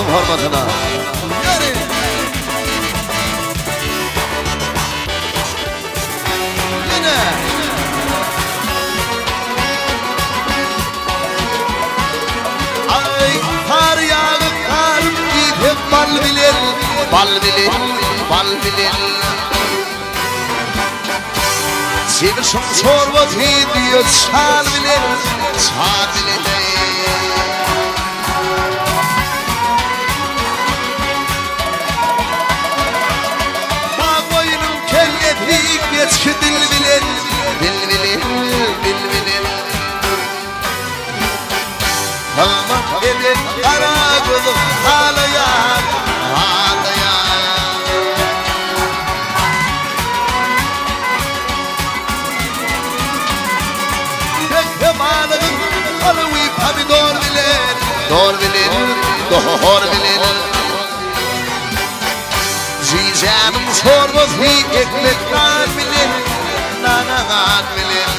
hürmetine. Yani. Yine. Ay kar yağıp karım gidip bal bilir. Bal bilir, bal bilir. Sevişim sorbat diyor çal bilir, çal bilir. Bağbayının kelleti geçki dil bilir, dil bilir, dil bilir. Aman edin kara kızım ağlayan, ağlayan. Alıvi tabi doğru bilir, doğru bilir, doğru bilir. Zizanım sormaz bir ekmek nan bilir, nanan bilir.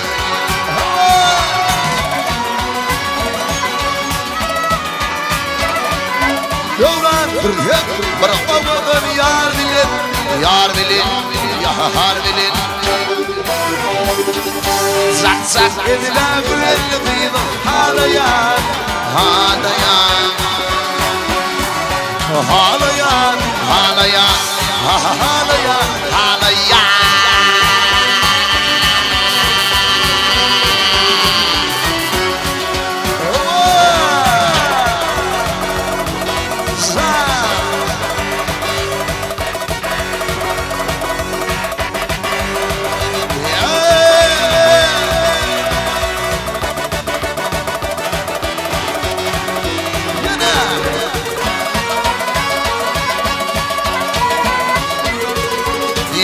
Yollar kırık, bırakmadan yar bilir, yar bilir, yar bilir. Zak zak edilen gülenliğini ağlayan, ağlayan, ağlayan, ağlayan, ağlayan, ağlayan.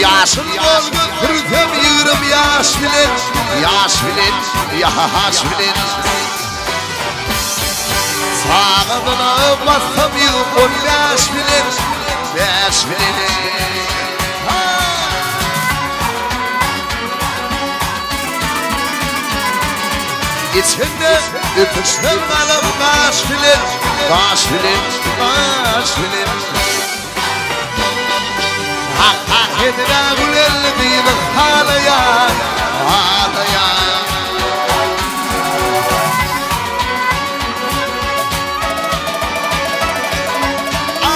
Yaşın olgun kırdım yığırım yaş bilir, yaş bilir, yaş bilir. Sağımına bassam yıl 15 bilir, 5 bilir. İçinde öpüştüm alım kaç bilir, kaç bilir, kaç bilir. Hak hak edine gülenliğini ağlayan, ağlayan.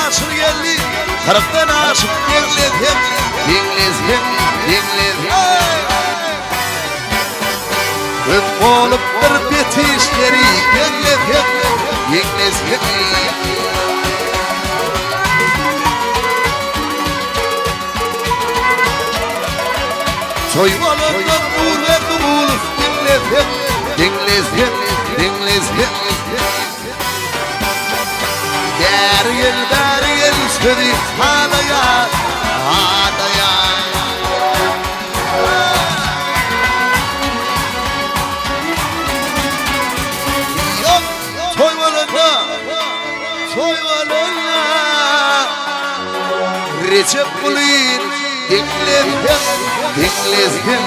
Aşır geldi, kırıktan aşık İngilizim, İngilizim, İngilizim. Öp olup bir bitişleri İngilizim, İngilizim. Soymalından uğur verdim uğur, dinlezim, dinlezim, dinlezim. Der yel sözü ağlayan, ağlayan. Yok, soymalından, soymalından. Recep Kulin, dinlezim. Dinglez him,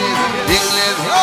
dinglez him.